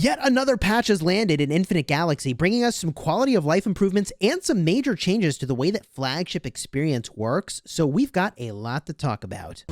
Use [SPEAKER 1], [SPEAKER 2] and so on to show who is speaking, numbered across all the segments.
[SPEAKER 1] Yet another patch has landed in Infinite Galaxy, bringing us some quality of life improvements and some major changes to the way that Flagship experience works, so we've got a lot to talk about.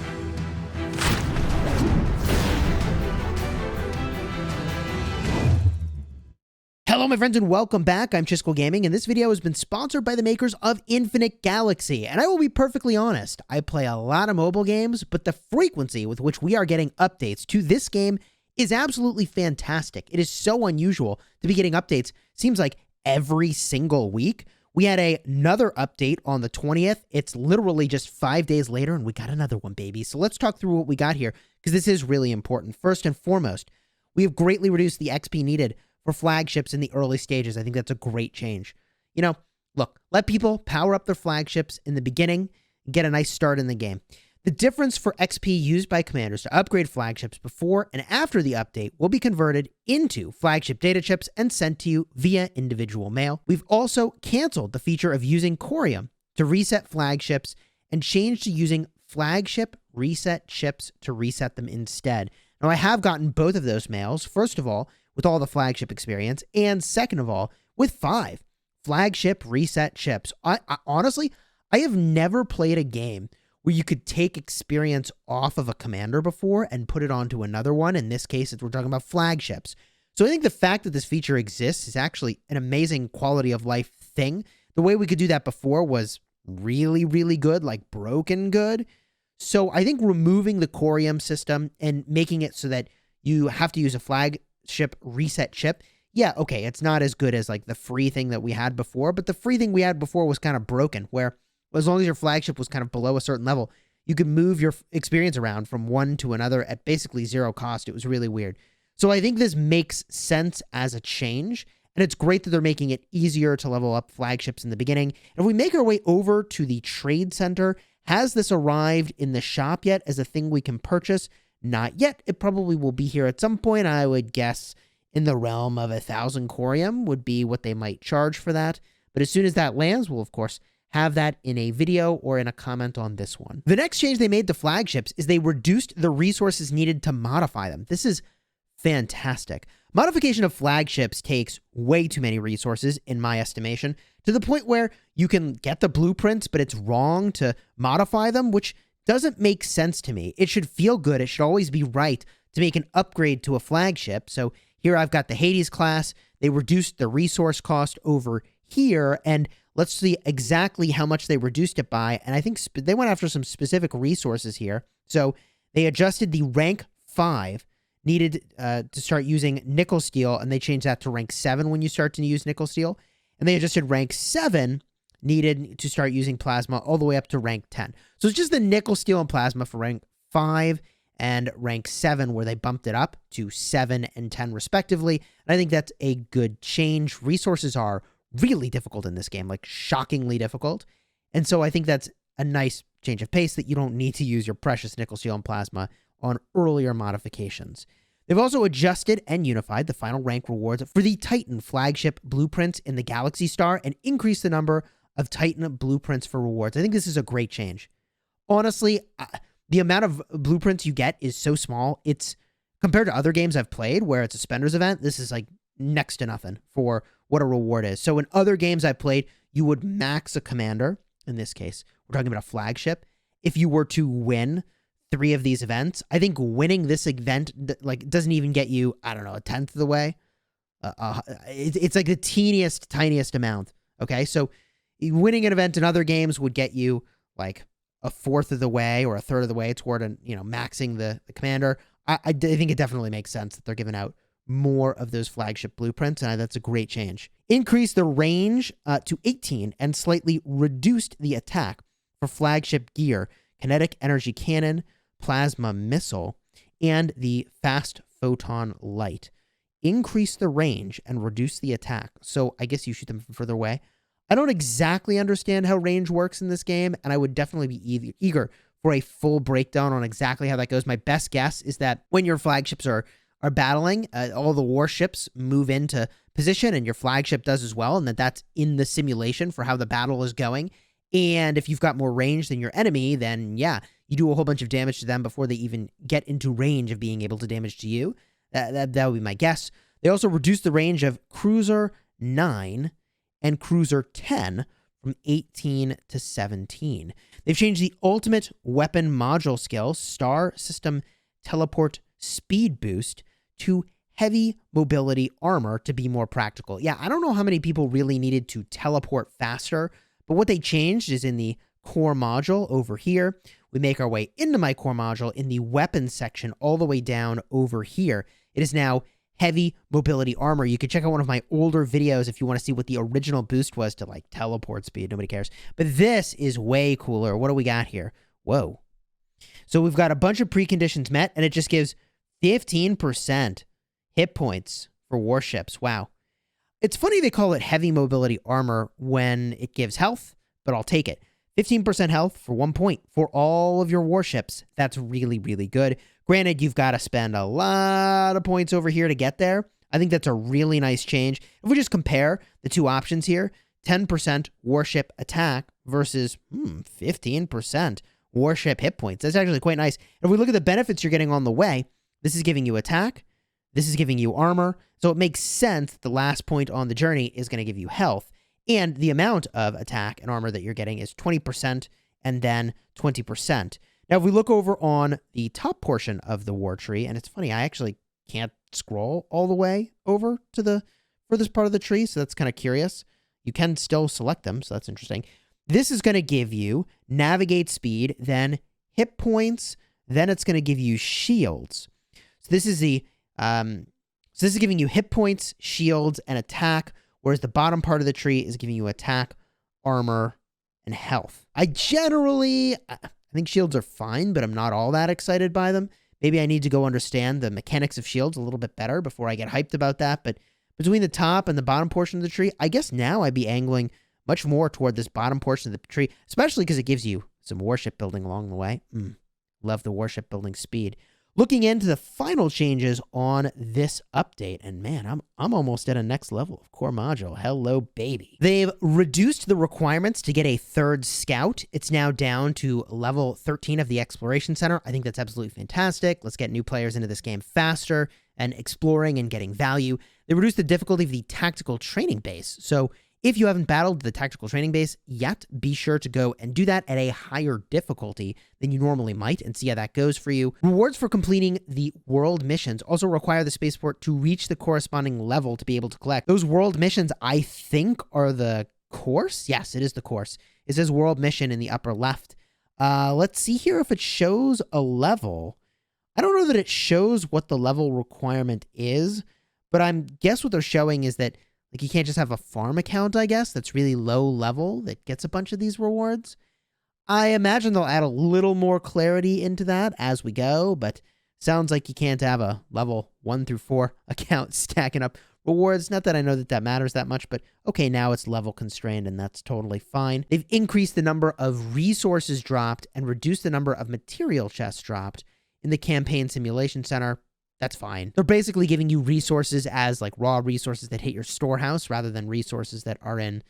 [SPEAKER 1] Hello my friends and welcome back. I'm Chisgule Gaming, and this video has been sponsored by the makers of Infinite Galaxy. And I will be perfectly honest, I play a lot of mobile games, but the frequency with which we are getting updates to this game is absolutely fantastic. It is so unusual to be getting updates. Seems like every single week. We had another update on the 20th. It's literally just 5 days later, and we got another one, baby. So let's talk through what we got here, because this is really important. First and foremost, we have greatly reduced the XP needed for flagships in the early stages. I think that's a great change. You know, look, let people power up their flagships in the beginning and get a nice start in the game. The difference for XP used by commanders to upgrade flagships before and after the update will be converted into flagship data chips and sent to you via individual mail. We've also canceled the feature of using Corium to reset flagships and changed to using flagship reset chips to reset them instead. Now, I have gotten both of those mails, first of all, with all the flagship experience, and second of all, with 5 flagship reset chips. Honestly, I have never played a game where you could take experience off of a commander before and put it onto another one. In this case, we're talking about flagships. So I think the fact that this feature exists is actually an amazing quality of life thing. The way we could do that before was really, really good, like broken good. So I think removing the Corium system and making it so that you have to use a flagship reset chip, yeah, okay, it's not as good as like the free thing that we had before, but the free thing we had before was kind of broken, where as long as your flagship was kind of below a certain level, you could move your experience around from one to another at basically zero cost. It was really weird. So I think this makes sense as a change, and it's great that they're making it easier to level up flagships in the beginning. And if we make our way over to the trade center, has this arrived in the shop yet as a thing we can purchase? Not yet. It probably will be here at some point. I would guess in the realm of 1,000 Corium would be what they might charge for that. But as soon as that lands, we'll of course have that in a video or in a comment on this one. The next change they made to flagships is they reduced the resources needed to modify them. This is fantastic. Modification of flagships takes way too many resources, in my estimation, to the point where you can get the blueprints, but it's wrong to modify them, which doesn't make sense to me. It should feel good. It should always be right to make an upgrade to a flagship. So here I've got the Hades class. They reduced the resource cost over here, and let's see exactly how much they reduced it by. And I think they went after some specific resources here. So they adjusted the rank 5 needed to start using nickel steel, and they changed that to rank 7 when you start to use nickel steel. And they adjusted rank 7 needed to start using plasma all the way up to rank 10. So it's just the nickel steel and plasma for rank 5 and rank 7 where they bumped it up to 7 and 10 respectively. And I think that's a good change. Resources are really difficult in this game, like shockingly difficult. And so I think that's a nice change of pace that you don't need to use your precious nickel, steel, and plasma on earlier modifications. They've also adjusted and unified the final rank rewards for the Titan flagship blueprints in the Galaxy Star and increased the number of Titan blueprints for rewards. I think this is a great change. Honestly, the amount of blueprints you get is so small. It's compared to other games I've played where it's a spenders event, this is like next to nothing for what a reward is. So in other games I've played, you would max a commander. In this case, we're talking about a flagship. If you were to win 3 of these events, I think winning this event like doesn't even get you, I don't know, a 10th of the way. It's like the teeniest, tiniest amount. Okay, so winning an event in other games would get you like a 4th of the way or a 3rd of the way toward maxing the commander. I think it definitely makes sense that they're giving out more of those flagship blueprints, and that's a great change. Increased the range to 18 and slightly reduced the attack for flagship gear, kinetic energy cannon, plasma missile, and the fast photon light. Increase the range and reduce the attack. So I guess you shoot them from further away. I don't exactly understand how range works in this game, and I would definitely be eager for a full breakdown on exactly how that goes. My best guess is that when your flagships are battling, all the warships move into position, and your flagship does as well, and that's in the simulation for how the battle is going. And if you've got more range than your enemy, then yeah, you do a whole bunch of damage to them before they even get into range of being able to damage to you. That would be my guess. They also reduced the range of Cruiser 9 and Cruiser 10 from 18 to 17. They've changed the ultimate weapon module skill, Star System Teleport Speed Boost, to heavy mobility armor to be more practical. Yeah, I don't know how many people really needed to teleport faster, but what they changed is in the core module over here. We make our way into my core module in the weapons section all the way down over here. It is now heavy mobility armor. You can check out one of my older videos if you want to see what the original boost was to like teleport speed. Nobody cares. But this is way cooler. What do we got here? Whoa. So we've got a bunch of preconditions met, and it just gives 15% hit points for warships. Wow. It's funny they call it heavy mobility armor when it gives health, but I'll take it. 15% health for 1 point for all of your warships. That's really, really good. Granted, you've got to spend a lot of points over here to get there. I think that's a really nice change. If we just compare the two options here, 10% warship attack versus 15% warship hit points. That's actually quite nice. If we look at the benefits you're getting on the way, this is giving you attack. This is giving you armor. So it makes sense that the last point on the journey is going to give you health. And the amount of attack and armor that you're getting is 20% and then 20%. Now, if we look over on the top portion of the war tree, and it's funny, I actually can't scroll all the way over to the furthest part of the tree, so that's kind of curious. You can still select them, so that's interesting. This is going to give you navigate speed, then hit points, then it's going to give you shields. So this is giving you hit points, shields, and attack, whereas the bottom part of the tree is giving you attack, armor, and health. I think shields are fine, but I'm not all that excited by them. Maybe I need to go understand the mechanics of shields a little bit better before I get hyped about that. But between the top and the bottom portion of the tree, I guess now I'd be angling much more toward this bottom portion of the tree, especially because it gives you some warship building along the way. Love the warship building speed. Looking into the final changes on this update, and man, I'm almost at a next level of core module. Hello, baby. They've reduced the requirements to get a third scout. It's now down to level 13 of the Exploration Center. I think that's absolutely fantastic. Let's get new players into this game faster and exploring and getting value. They reduced the difficulty of the tactical training base. So if you haven't battled the tactical training base yet, be sure to go and do that at a higher difficulty than you normally might and see how that goes for you. Rewards for completing the world missions also require the spaceport to reach the corresponding level to be able to collect. Those world missions, I think, are the course. Yes, it is the course. It says world mission in the upper left. Let's see here if it shows a level. I don't know that it shows what the level requirement is, but I guess what they're showing is that like you can't just have a farm account, I guess, that's really low level that gets a bunch of these rewards. I imagine they'll add a little more clarity into that as we go, but sounds like you can't have a level 1 through 4 account stacking up rewards. Not that I know that that matters that much, but okay, now it's level constrained and that's totally fine. They've increased the number of resources dropped and reduced the number of material chests dropped in the Campaign Simulation Center. That's fine. They're basically giving you resources as like raw resources that hit your storehouse rather than resources that are in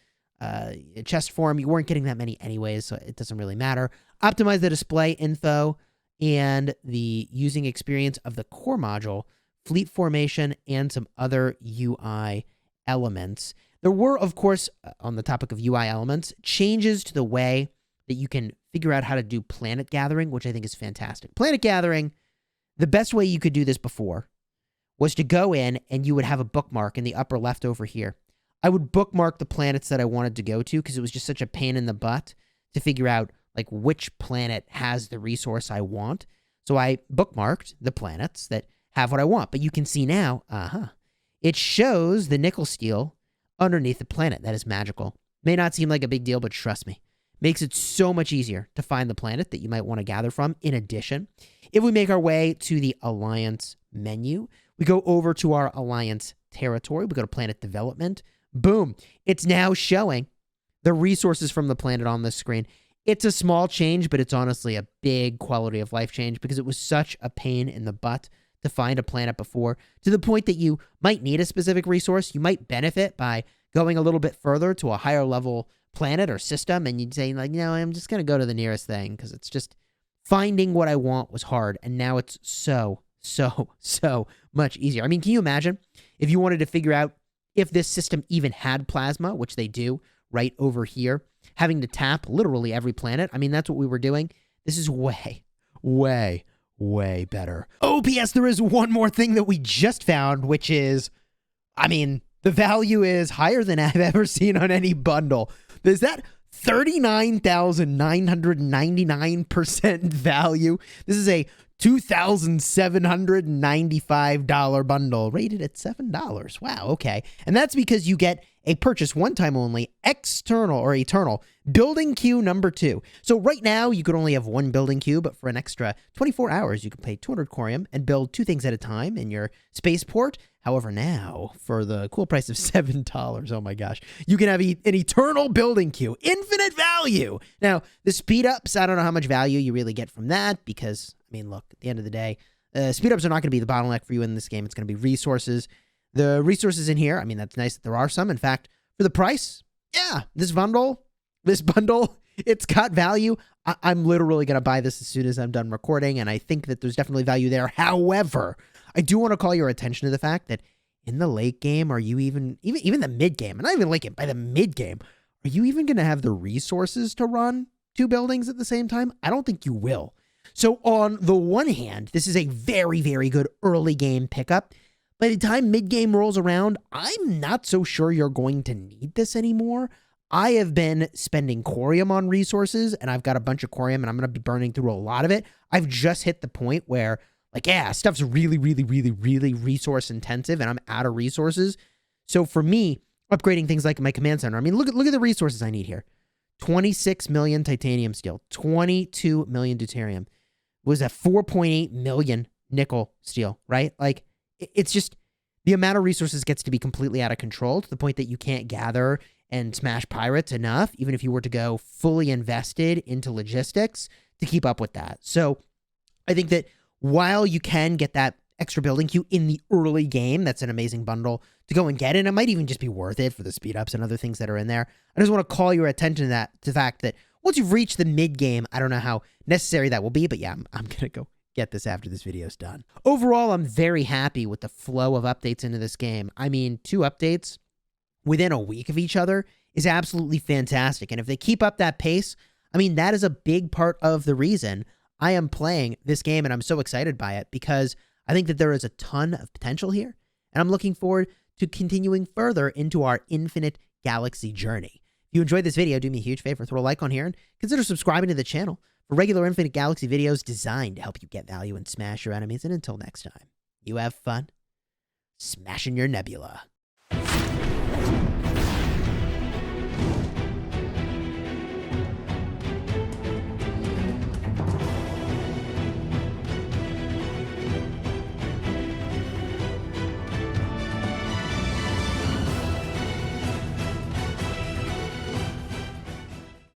[SPEAKER 1] chest form. You weren't getting that many anyways, so it doesn't really matter. Optimize the display info and the using experience of the core module, fleet formation, and some other UI elements. There were, of course, on the topic of UI elements, changes to the way that you can figure out how to do planet gathering, which I think is fantastic. Planet gathering, the best way you could do this before was to go in and you would have a bookmark in the upper left over here. I would bookmark the planets that I wanted to go to because it was just such a pain in the butt to figure out like which planet has the resource I want. So I bookmarked the planets that have what I want. But you can see now, it shows the nickel steel underneath the planet. That is magical. May not seem like a big deal, but trust me. Makes it so much easier to find the planet that you might want to gather from. In addition, if we make our way to the Alliance menu, we go over to our Alliance territory. We go to Planet Development. Boom. It's now showing the resources from the planet on this screen. It's a small change, but it's honestly a big quality of life change because it was such a pain in the butt to find a planet before, to the point that you might need a specific resource. You might benefit by going a little bit further to a higher level planet or system, and you'd say like, no, I'm just going to go to the nearest thing because it's just finding what I want was hard. And now it's so much easier. I mean, can you imagine If you wanted to figure out if this system even had plasma, which they do right over here, having to tap literally every planet, I mean, that's what we were doing. This is way, way, way better. Oh, P.S. there is one more thing that we just found, which is, I mean, the value is higher than I've ever seen on any bundle. There's that 39,999% value. This is a $2,795 bundle rated at $7. Wow, okay. And that's because you get a purchase one time only external or eternal building queue number 2. So right now you could only have one building queue, but for an extra 24 hours, you can pay 200 corium and build 2 things at a time in your spaceport. However, now for the cool price of $7, oh my gosh, you can have an eternal building queue, infinite value. Now the speed ups, I don't know how much value you really get from that because, I mean, look, at the end of the day, speed ups are not going to be the bottleneck for you in this game. It's going to be resources. The resources in here, I mean, that's nice that there are some. In fact, for the price, yeah, this bundle, it's got value. I'm literally going to buy this as soon as I'm done recording, and I think that there's definitely value there. However, I do want to call your attention to the fact that in the late game, are you even the mid game, and not even late game, by the mid game, are you even going to have the resources to run 2 buildings at the same time? I don't think you will. So on the one hand, this is a very, very good early game pickup. By the time mid-game rolls around, I'm not so sure you're going to need this anymore. I have been spending corium on resources, and I've got a bunch of corium, and I'm going to be burning through a lot of it. I've just hit the point where, like, yeah, stuff's really, really, really, really resource intensive, and I'm out of resources. So for me, upgrading things like my command center, I mean, look at the resources I need here. 26 million titanium steel, 22 million deuterium. Was a 4.8 million nickel steel, right? Like, it's just the amount of resources gets to be completely out of control to the point that you can't gather and smash pirates enough, even if you were to go fully invested into logistics to keep up with that. So I think that while you can get that extra building queue in the early game, that's an amazing bundle to go and get, and it might even just be worth it for the speed ups and other things that are in there. I just want to call your attention to the fact that once you've reached the mid game, I don't know how necessary that will be, but yeah, I'm going to go get this after this video's done. Overall, I'm very happy with the flow of updates into this game. I mean, 2 updates within a week of each other is absolutely fantastic. And if they keep up that pace, I mean, that is a big part of the reason I am playing this game, and I'm so excited by it because I think that there is a ton of potential here, and I'm looking forward to continuing further into our infinite galaxy journey. If you enjoyed this video, do me a huge favor, throw a like on here, and consider subscribing to the channel for regular Infinite Galaxy videos designed to help you get value and smash your enemies. And until next time, you have fun smashing your nebula.